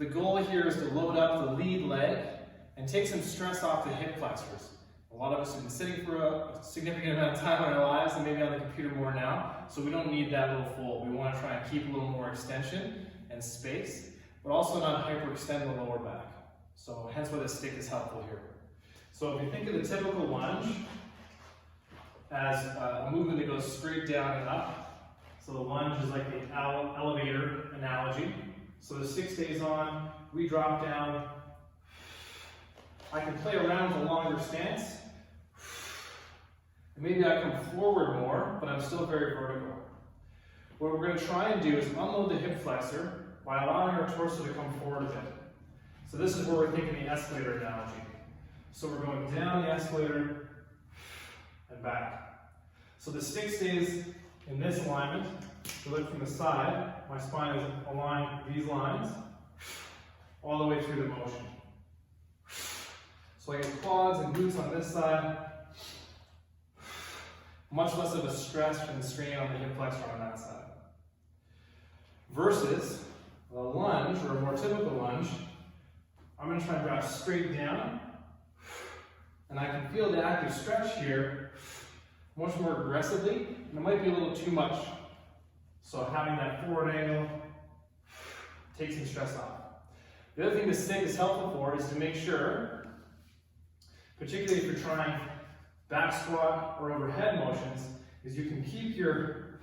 The goal here is to load up the lead leg and take some stress off the hip flexors. A lot of us have been sitting for a significant amount of time in our lives and maybe on the computer more now, so we don't need that little fold. We want to try and keep a little more extension and space, but also not hyperextend the lower back. So hence why the stick is helpful here. So if you think of the typical lunge as a movement that goes straight down and up, so the lunge is like the elevator analogy. So the stick stays on, we drop down. I can play around with a longer stance. And maybe I come forward more, but I'm still very vertical. What we're going to try and do is unload the hip flexor by allowing our torso to come forward a bit. So this is where we're thinking the escalator analogy. So we're going down the escalator and back. So the stick stays in this alignment. If you look from the side, my spine is aligned with these lines all the way through the motion. So I get quads and glutes on this side, much less of a stress and strain on the hip flexor on that side. Versus a lunge, or a more typical lunge, I'm going to try and drive straight down, and I can feel the active stretch here much more aggressively, and it might be a little too much. So having that forward angle takes some stress off. The other thing the stick is helpful for is to make sure, particularly if you're trying back squat or overhead motions, is you can keep your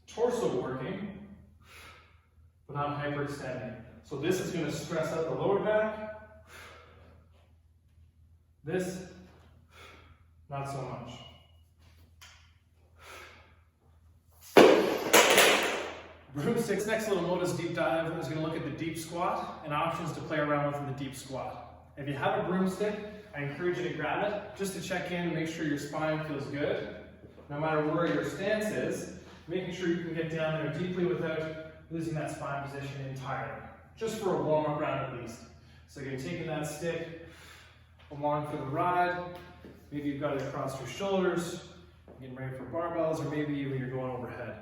torso working, but not hyperextending. So this is going to stress out the lower back. This, not so much. Broomstick's next little modus deep dive is going to look at the deep squat and options to play around with in the deep squat. If you have a broomstick, I encourage you to grab it just to check in and make sure your spine feels good. No matter where your stance is, making sure you can get down there deeply without losing that spine position entirely. Just for a warm-up round at least. So you're taking that stick along for the ride. Maybe you've got it across your shoulders, getting ready for barbells, or maybe even you're going overhead.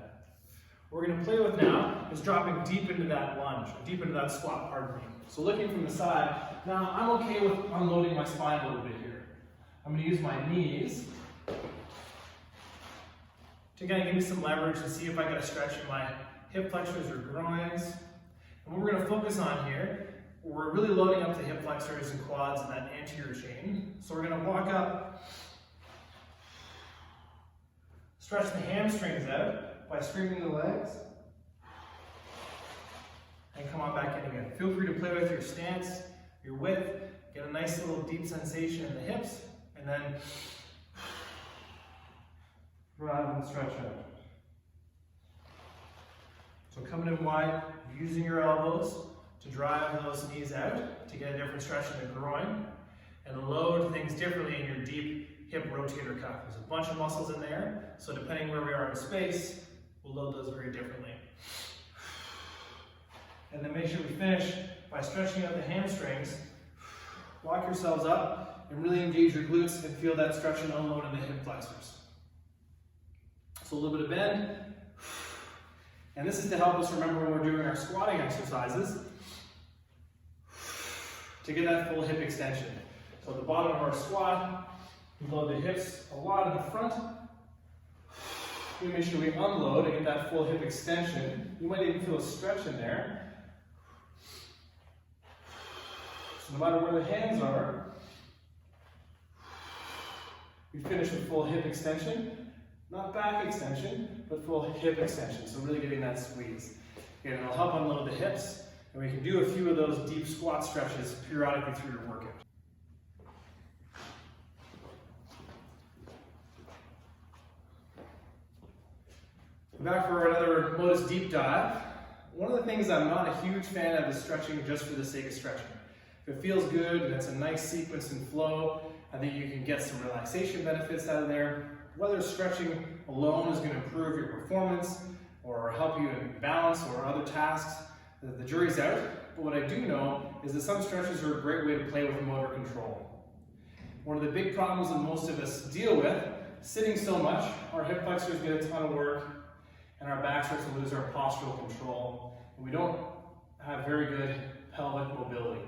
What we're going to play with now is dropping deep into that lunge, deep into that squat, pardon me. So looking from the side, now I'm okay with unloading my spine a little bit here. I'm going to use my knees to kind of give me some leverage and see if I got a stretch in my hip flexors or groins. And what we're going to focus on here, we're really loading up the hip flexors and quads and that anterior chain. So we're going to walk up, stretch the hamstrings out by stringing the legs, and come on back in again. Feel free to play with your stance, your width, get a nice little deep sensation in the hips, and then drive and stretch out. So coming in wide, using your elbows to drive those knees out to get a different stretch in the groin, and load things differently in your deep hip rotator cuff. There's a bunch of muscles in there, so depending where we are in space, we'll load those very differently. And then make sure we finish by stretching out the hamstrings. Walk yourselves up and really engage your glutes and feel that stretch and unload in the hip flexors. So a little bit of bend. And this is to help us remember when we're doing our squatting exercises to get that full hip extension. So at the bottom of our squat, we load the hips a lot in the front. We make sure we unload and get that full hip extension. You might even feel a stretch in there. So no matter where the hands are, we finish with full hip extension. Not back extension, but full hip extension. So really getting that squeeze. Again, it'll help unload the hips, and we can do a few of those deep squat stretches periodically through your workout. Back for another modus deep dive. One of the things I'm not a huge fan of is stretching just for the sake of stretching. If it feels good and it's a nice sequence and flow, I think you can get some relaxation benefits out of there. Whether stretching alone is going to improve your performance or help you in balance or other tasks, the jury's out. But what I do know is that some stretches are a great way to play with motor control. One of the big problems that most of us deal with, sitting so much, our hip flexors get a ton of work and our back starts to lose our postural control. And we don't have very good pelvic mobility.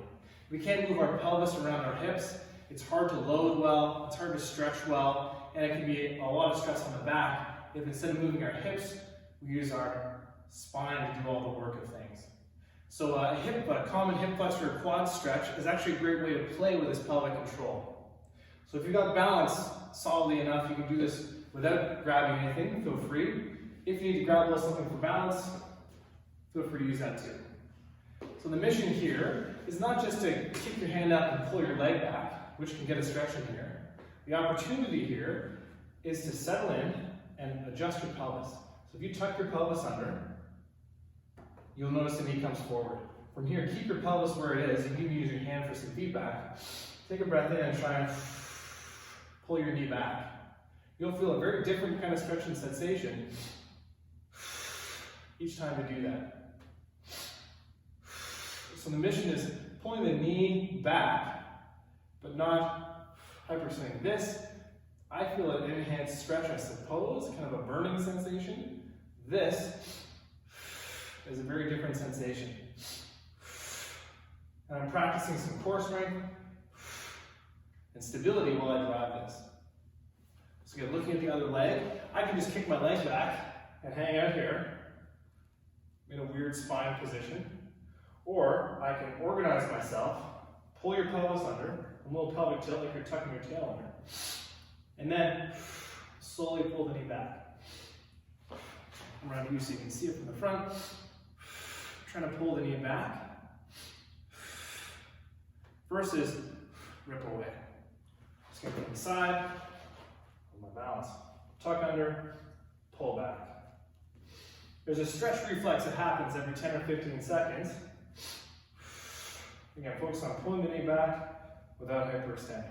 We can't move our pelvis around our hips. It's hard to load well, it's hard to stretch well, and it can be a lot of stress on the back if instead of moving our hips, we use our spine to do all the work of things. So a common hip flexor or quad stretch is actually a great way to play with this pelvic control. So if you've got balance solidly enough, you can do this without grabbing anything, feel free. If you need to grab a little something for balance, feel free to use that too. So the mission here is not just to kick your hand up and pull your leg back, which can get a stretch in here. The opportunity here is to settle in and adjust your pelvis. So if you tuck your pelvis under, you'll notice the knee comes forward. From here, keep your pelvis where it is. You can even use your hand for some feedback. Take a breath in and try and pull your knee back. You'll feel a very different kind of stretching sensation each time you do that. So the mission is pulling the knee back, but not hyperextending. This, I feel an enhanced stretch, I suppose, kind of a burning sensation. This is a very different sensation. And I'm practicing some core strength and stability while I drive this. So again, looking at the other leg, I can just kick my leg back and hang out here in a weird spine position. Or I can organize myself, pull your pelvis under, a little pelvic tilt like you're tucking your tail under, and then slowly pull the knee back. Around you so you can see it from the front. Trying to pull the knee back versus rip away. Just going to put the side, hold my balance, tuck under, pull back. There's a stretch reflex that happens every 10 or 15 seconds. Again, focus on pulling the knee back without hyperextending.